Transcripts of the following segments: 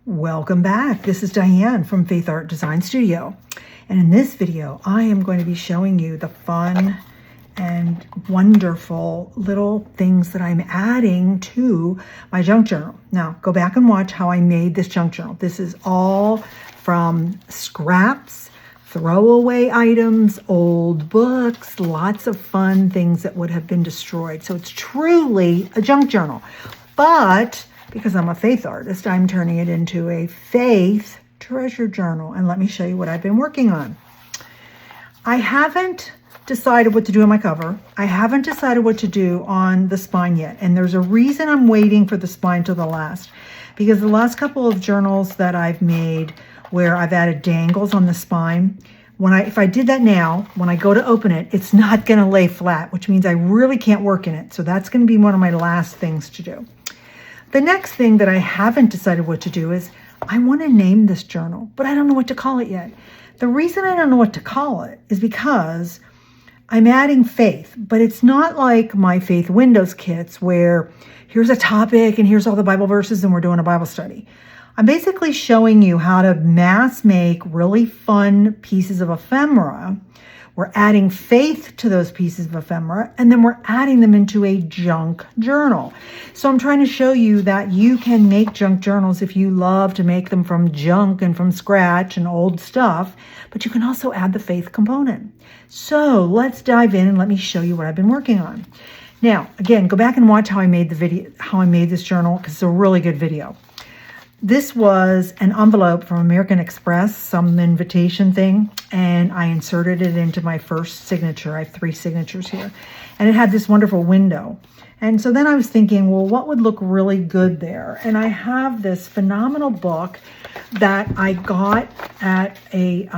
Welcome back. This is Diane from Faithart Design Studio. And in this video, I am going to be showing you the fun and wonderful little things that I'm adding to my junk journal. Now, go back and watch how I made this junk journal. This is all from scraps, throwaway items, old books, lots of fun things that would have been destroyed. So it's truly a junk journal. But because I'm a faith artist, I'm turning it into a faith treasure journal. And let me show you what I've been working on. I haven't decided what to do on my cover. I haven't decided what to do on the spine yet. And there's a reason I'm waiting for the spine till the last. Because the last couple of journals that I've made where I've added dangles on the spine, if I did that now, when I go to open it, it's not going to lay flat, which means I really can't work in it. So that's going to be one of my last things to do. The next thing that I haven't decided what to do is I want to name this journal, but I don't know what to call it yet. The reason I don't know what to call it is because I'm adding faith, but it's not like my Faith Windows kits where here's a topic and here's all the Bible verses and we're doing a Bible study. I'm basically showing you how to mass make really fun pieces of ephemera. We're adding faith to those pieces of ephemera, and then we're adding them into a junk journal. So I'm trying to show you that you can make junk journals if you love to make them from junk and from scratch and old stuff, but you can also add the faith component. So let's dive in and let me show you what I've been working on. Now, again, go back and watch how I made this journal, because it's a really good video. This was an envelope from American Express, some invitation thing, and I inserted it into my first signature. I have 3 signatures here, and it had this wonderful window. And so then I was thinking, well, what would look really good there? And I have this phenomenal book that I got at a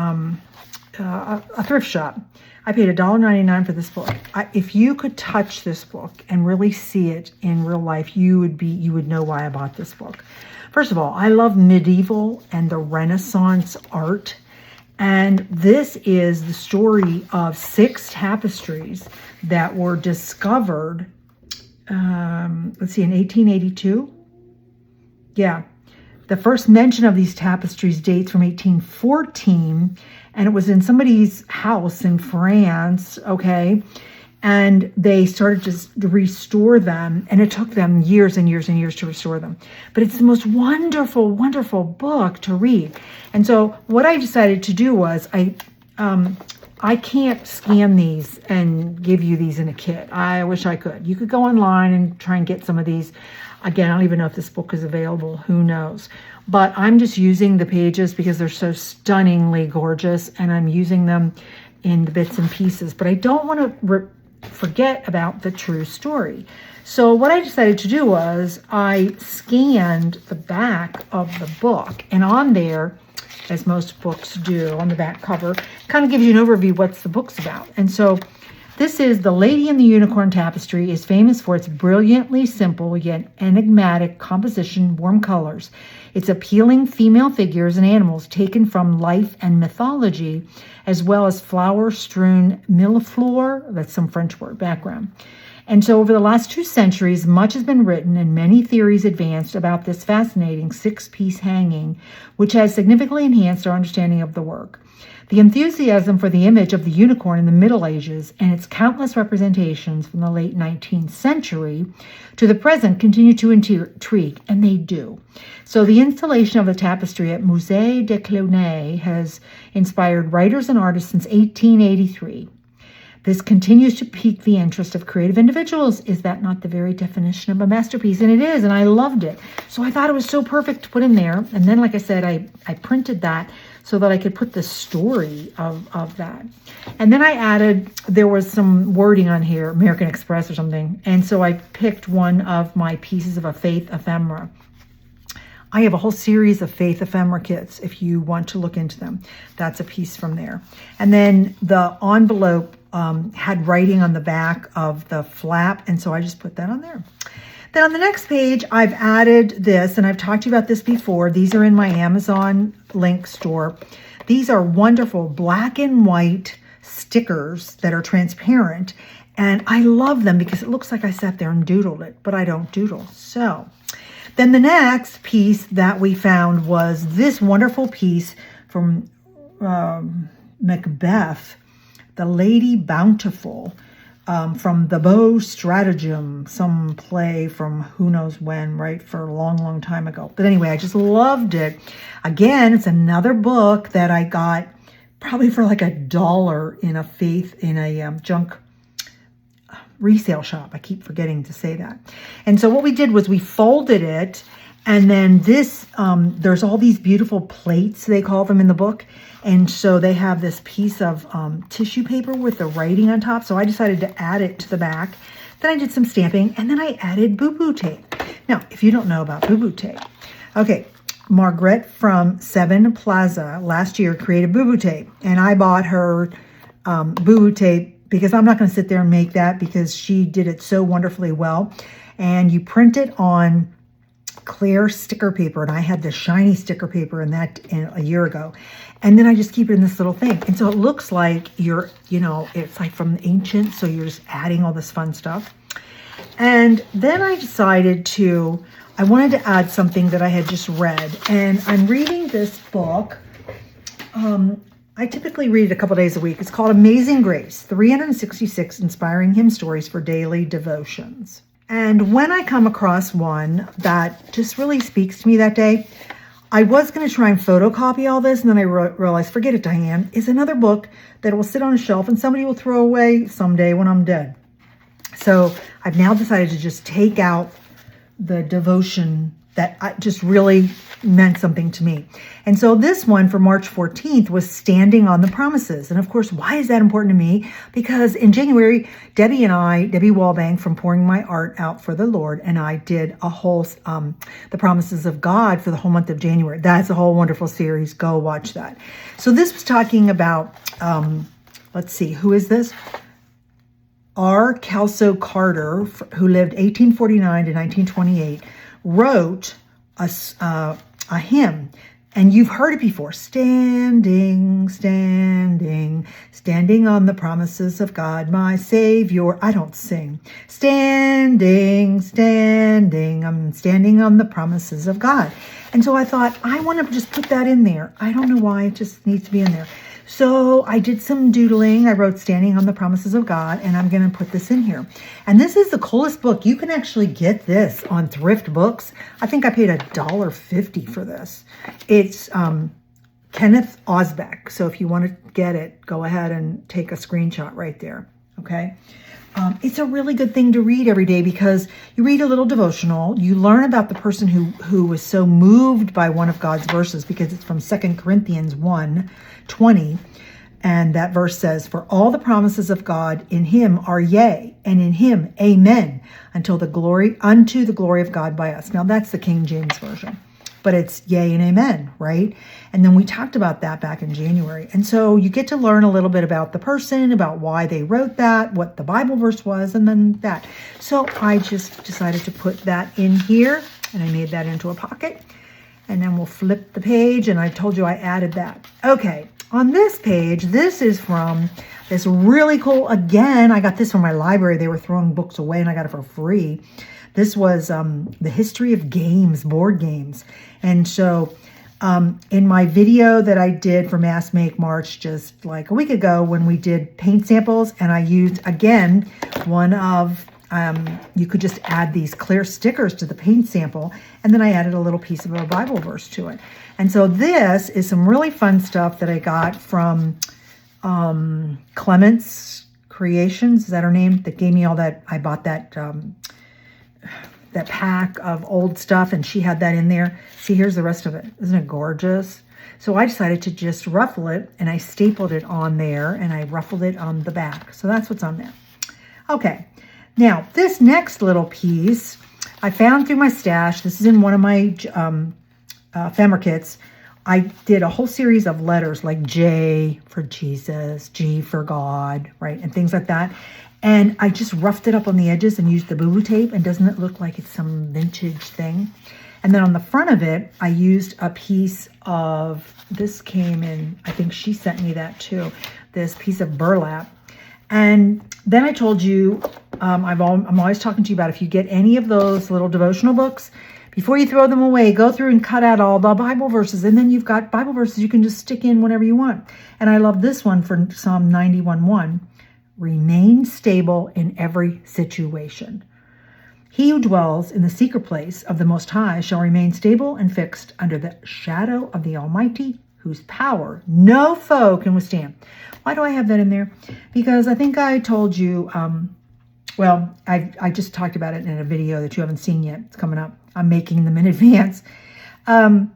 thrift shop. I paid $1.99 for this book. If you could touch this book and really see it in real life, you would know why I bought this book. First of all, I love medieval and the Renaissance art. And this is the story of 6 tapestries that were discovered, in 1882. Yeah. The first mention of these tapestries dates from 1814, and it was in somebody's house in France, okay? And they started to restore them, and it took them years and years and years to restore them. But it's the most wonderful, wonderful book to read. And so what I decided to do was I can't scan these and give you these in a kit. I wish I could. You could go online and try and get some of these. Again, I don't even know if this book is available. Who knows? But I'm just using the pages because they're so stunningly gorgeous, and I'm using them in the bits and pieces. But I don't want to forget about the true story. So what I decided to do was I scanned the back of the book, and on there, as most books do, on the back cover, kind of gives you an overview what's the book's about. And so this is The Lady and the Unicorn Tapestry, is famous for its brilliantly simple yet enigmatic composition, warm colors. Its appealing female figures and animals taken from life and mythology, as well as flower-strewn millefleur, that's some French word, background. And so over the last 2 centuries, much has been written and many theories advanced about this fascinating 6-piece hanging, which has significantly enhanced our understanding of the work. The enthusiasm for the image of the unicorn in the Middle Ages and its countless representations from the late 19th century to the present continue to intrigue, and they do. So the installation of the tapestry at Musée de Cluny has inspired writers and artists since 1883. This continues to pique the interest of creative individuals. Is that not the very definition of a masterpiece? And it is, and I loved it. So I thought it was so perfect to put in there. And then, like I said, I printed that so that I could put the story of that. And then I added, there was some wording on here, American Express or something. And so I picked one of my pieces of a faith ephemera. I have a whole series of faith ephemera kits if you want to look into them. That's a piece from there. And then the envelope had writing on the back of the flap, and so I just put that on there. Then on the next page, I've added this, and I've talked to you about this before. These are in my Amazon link store. These are wonderful black and white stickers that are transparent, and I love them because it looks like I sat there and doodled it, but I don't doodle. So Then the next piece that we found was this wonderful piece from Macbeth, the Lady Bountiful, from the Beaux Stratagem, some play from who knows when, right, for a long, long time ago. But anyway, I just loved it. Again, it's another book that I got probably for like $1 in a junk resale shop. I keep forgetting to say that. And so what we did was we folded it, and then this, there's all these beautiful plates, they call them in the book. And so they have this piece of tissue paper with the writing on top. So I decided to add it to the back. Then I did some stamping, and then I added boo-boo tape. Now, if you don't know about boo-boo tape, okay, Margaret from Seven Plaza last year created boo-boo tape, and I bought her boo-boo tape because I'm not going to sit there and make that because she did it so wonderfully well. And you print it on clear sticker paper, and I had the shiny sticker paper in that a year ago. And then I just keep it in this little thing. And so it looks like you're, it's like from the ancient, so you're just adding all this fun stuff. And then I decided I wanted to add something that I had just read. And I'm reading this book. I typically read it a couple days a week. It's called Amazing Grace, 366 Inspiring Hymn Stories for Daily Devotions. And when I come across one that just really speaks to me that day, I was going to try and photocopy all this, and then I realized, forget it, Diane. It's another book that will sit on a shelf and somebody will throw away someday when I'm dead. So I've now decided to just take out the devotion that just really meant something to me. And so this one for March 14th was Standing on the Promises. And of course, why is that important to me? Because in January, Debbie Wallbank from Pouring My Art Out for the Lord, and I did a whole, the Promises of God for the whole month of January. That's a whole wonderful series. Go watch that. So this was talking about, let's see, who is this? R. Kelso Carter, who lived 1849 to 1928, wrote a hymn, and you've heard it before. Standing, standing, standing on the promises of God, my Savior. I don't sing. Standing, standing, I'm standing on the promises of God. And so I thought, I want to just put that in there. I don't know why, it just needs to be in there. So I did some doodling. I wrote Standing on the Promises of God, and I'm going to put this in here. And this is the coolest book. You can actually get this on Thrift Books. I think I paid $1.50 for this. It's Kenneth Osbeck. So if you want to get it, go ahead and take a screenshot right there. Okay. It's a really good thing to read every day because you read a little devotional. You learn about the person who was so moved by one of God's verses, because it's from 2 Corinthians 1:20. And that verse says, for all the promises of God in him are yea, and in him amen, unto the glory of God by us. Now that's the King James Version, but it's yea and amen, right? And then we talked about that back in January. And so you get to learn a little bit about the person, about why they wrote that, what the Bible verse was, and then that. So I just decided to put that in here, and I made that into a pocket. And then we'll flip the page, and I told you I added that. Okay, on this page, this is from this really cool, again, I got this from my library. They were throwing books away, and I got it for free. This was the history of games, board games. And so in my video that I did for Mass Make March just like a week ago when we did paint samples, and I used, again, one of, you could just add these clear stickers to the paint sample, and then I added a little piece of a Bible verse to it. And so this is some really fun stuff that I got from Clement's Creations. Is that her name? That gave me all that. I bought that that pack of old stuff, and she had that in there. See, here's the rest of it. Isn't it gorgeous? So I decided to just ruffle it, and I stapled it on there, and I ruffled it on the back. So that's what's on there. Okay, now this next little piece I found through my stash. This is in one of my ephemera kits. I did a whole series of letters like J for Jesus, G for God, right, and things like that. And I just roughed it up on the edges and used the boo-boo tape. And doesn't it look like it's some vintage thing? And then on the front of it, I used a piece of, this came in, I think she sent me that too, this piece of burlap. And then I told you, I'm always talking to you about if you get any of those little devotional books, before you throw them away, go through and cut out all the Bible verses. And then you've got Bible verses you can just stick in whenever you want. And I love this one for Psalm 91:1. Remain stable in every situation. He who dwells in the secret place of the Most High shall remain stable and fixed under the shadow of the Almighty, whose power no foe can withstand. Why do I have that in there? Because I think I told you, I just talked about it in a video that you haven't seen yet. It's coming up. I'm making them in advance. I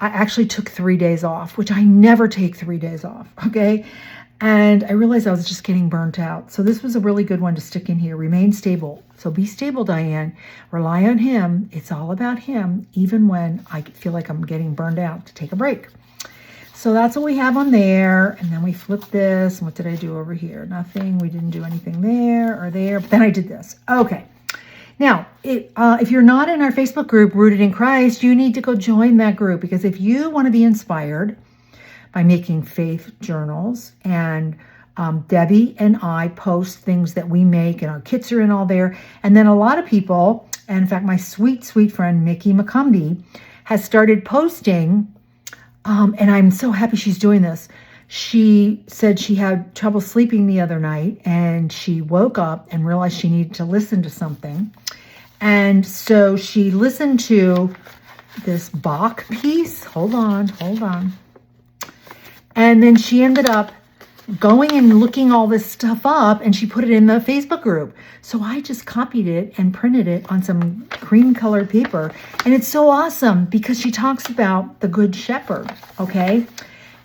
actually took 3 days off, which I never take 3 days off, okay? And I realized I was just getting burnt out. So this was a really good one to stick in here. Remain stable. So be stable, Diane. Rely on him. It's all about him, even when I feel like I'm getting burned out, to take a break. So that's what we have on there. And then we flip this. And what did I do over here? Nothing. We didn't do anything there or there. But then I did this. Okay. Now, if you're not in our Facebook group, Rooted in Christ, you need to go join that group. Because if you want to be inspired by making faith journals, and Debbie and I post things that we make, and our kits are in all there. And then a lot of people, and in fact, my sweet, sweet friend, Mickey McCumby, has started posting, and I'm so happy she's doing this. She said she had trouble sleeping the other night, and she woke up and realized she needed to listen to something. And so she listened to this Bach piece. Hold on. And then she ended up going and looking all this stuff up, and she put it in the Facebook group. So I just copied it and printed it on some cream colored paper. And it's so awesome because she talks about the Good Shepherd, okay?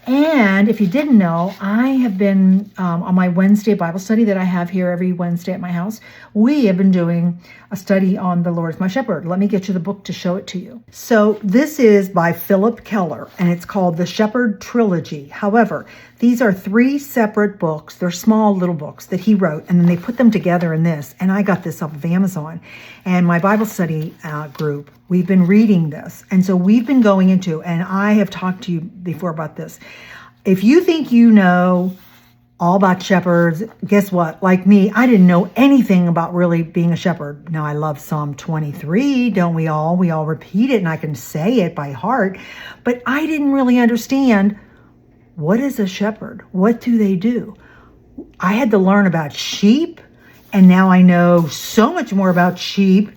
And if you didn't know, I have been on my Wednesday Bible study that I have here every Wednesday at my house. We have been doing a study on the Lord is my shepherd. Let me get you the book to show it to you. So this is by Philip Keller, and it's called The Shepherd Trilogy. However, these are 3 separate books. They're small little books that he wrote, and then they put them together in this. And I got this off of Amazon. And my Bible study group, we've been reading this. And so we've been going into, and I have talked to you before about this. If you think you know all about shepherds, guess what? Like me, I didn't know anything about really being a shepherd. Now, I love Psalm 23, don't we all? We all repeat it, and I can say it by heart. But I didn't really understand, what is a shepherd? What do they do? I had to learn about sheep, and now I know so much more about sheep.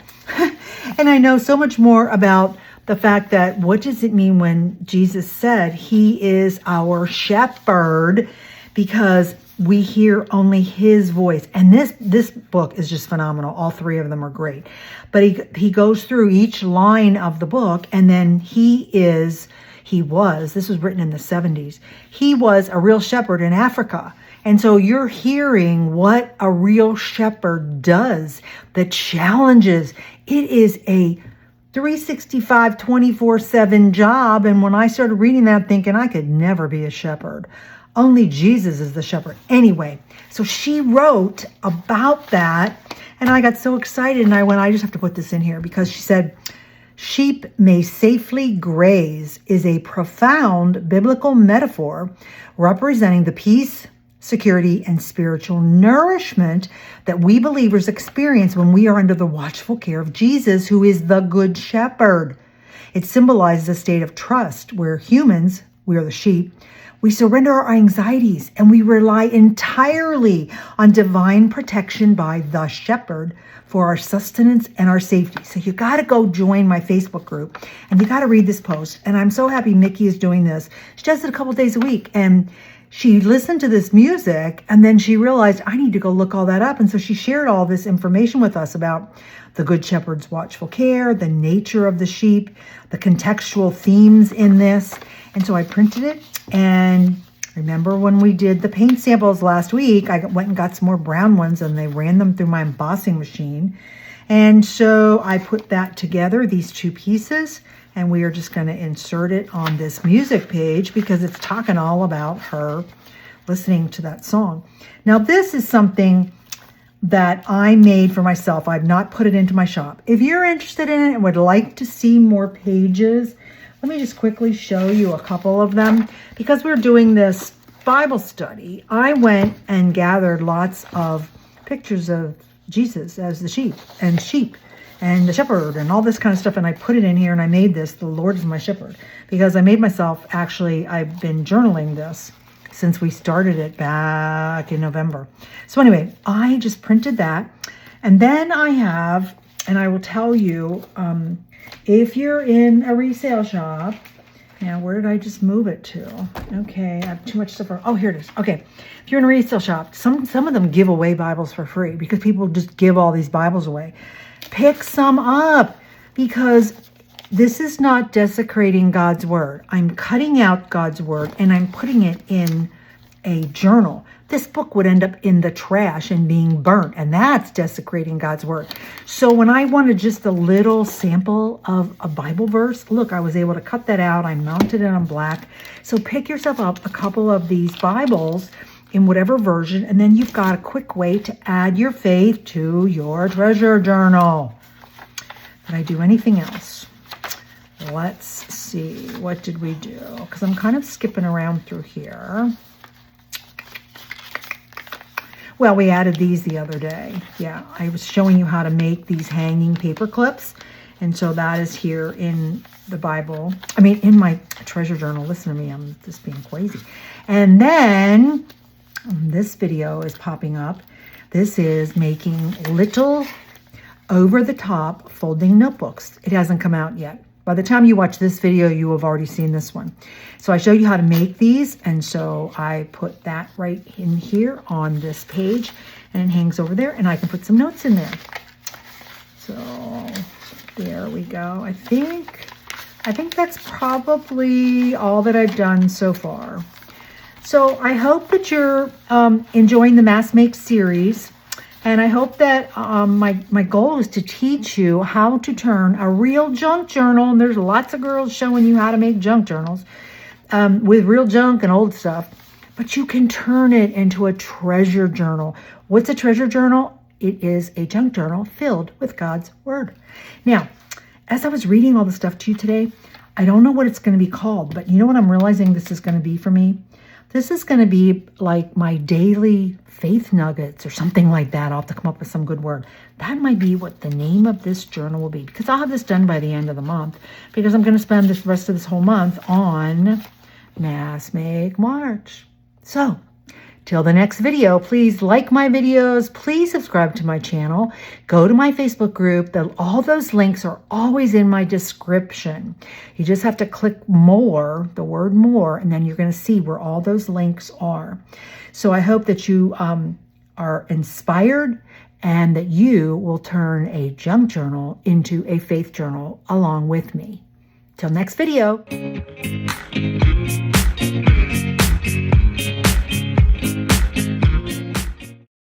And I know so much more about the fact that, what does it mean when Jesus said he is our shepherd? Because we hear only his voice. And this book is just phenomenal. All 3 of them are great. But he goes through each line of the book, and then this was written in the 70s. He was a real shepherd in Africa. And so you're hearing what a real shepherd does, the challenges. It is a 365, 24/7 job. And when I started reading that, thinking I could never be a shepherd. Only Jesus is the shepherd. Anyway, so she wrote about that, and I got so excited, and I just have to put this in here, because she said, sheep may safely graze is a profound biblical metaphor representing the peace, security, and spiritual nourishment that we believers experience when we are under the watchful care of Jesus, who is the Good Shepherd. It symbolizes a state of trust where humans, we are the sheep, we surrender our anxieties and we rely entirely on divine protection by the shepherd for our sustenance and our safety. So you got to go join my Facebook group, and you got to read this post. And I'm so happy Mickey is doing this. She does it a couple days a week, and she listened to this music, and then she realized, I need to go look all that up. And so she shared all this information with us about the Good Shepherd's watchful care, the nature of the sheep, the contextual themes in this. And so I printed it. And remember when we did the paint samples last week, I went and got some more brown ones, and they ran them through my embossing machine. And so I put that together, these 2 pieces, and we are just going to insert it on this music page because it's talking all about her listening to that song. Now, this is something that I made for myself. I've not put it into my shop. If you're interested in it and would like to see more pages, let me just quickly show you a couple of them. Because we're doing this Bible study, I went and gathered lots of pictures of Jesus as the sheep. and the shepherd and all this kind of stuff. And I put it in here and I made this, the Lord is my shepherd, because I made myself, actually, I've been journaling this since we started it back in November. So anyway, I just printed that. And then I have, and I will tell you, if you're in a resale shop, now, where did I just move it to? Okay, I have too much stuff. Oh, here it is. Okay, if you're in a resale shop, some of them give away Bibles for free because people just give all these Bibles away. Pick some up, because this is not desecrating God's Word. I'm cutting out God's Word and I'm putting it in a journal. This book would end up in the trash and being burnt, and that's desecrating God's Word. So when I wanted just a little sample of a Bible verse, look, I was able to cut that out. I mounted it on black. So pick yourself up a couple of these Bibles in whatever version, and then you've got a quick way to add your faith to your treasure journal. Did I do anything else? Let's see. What did we do? Because I'm kind of skipping around through here. Well, we added these the other day. Yeah, I was showing you how to make these hanging paper clips. And so that is here in the Bible. I mean, in my treasure journal. Listen to me, I'm just being crazy. And then this video is popping up. This is making little over-the-top folding notebooks. It hasn't come out yet. By the time you watch this video, you have already seen this one. So I show you how to make these, and so I put that right in here on this page, and it hangs over there, and I can put some notes in there. So there we go. I think that's probably all that I've done so far. So I hope that you're enjoying the Mass Make series. And I hope that my goal is to teach you how to turn a real junk journal, and there's lots of girls showing you how to make junk journals with real junk and old stuff, but you can turn it into a treasure journal. What's a treasure journal? It is a junk journal filled with God's Word. Now, as I was reading all the stuff to you today, I don't know what it's going to be called, but you know what I'm realizing this is going to be for me? This is going to be like my daily faith nuggets or something like that. I'll have to come up with some good word. That might be what the name of this journal will be, because I'll have this done by the end of the month, because I'm going to spend the rest of this whole month on Mass Make March. So, till the next video, please like my videos. Please subscribe to my channel. Go to my Facebook group. All those links are always in my description. You just have to click more, the word more, and then you're going to see where all those links are. So I hope that you are inspired and that you will turn a junk journal into a faith journal along with me. Till next video.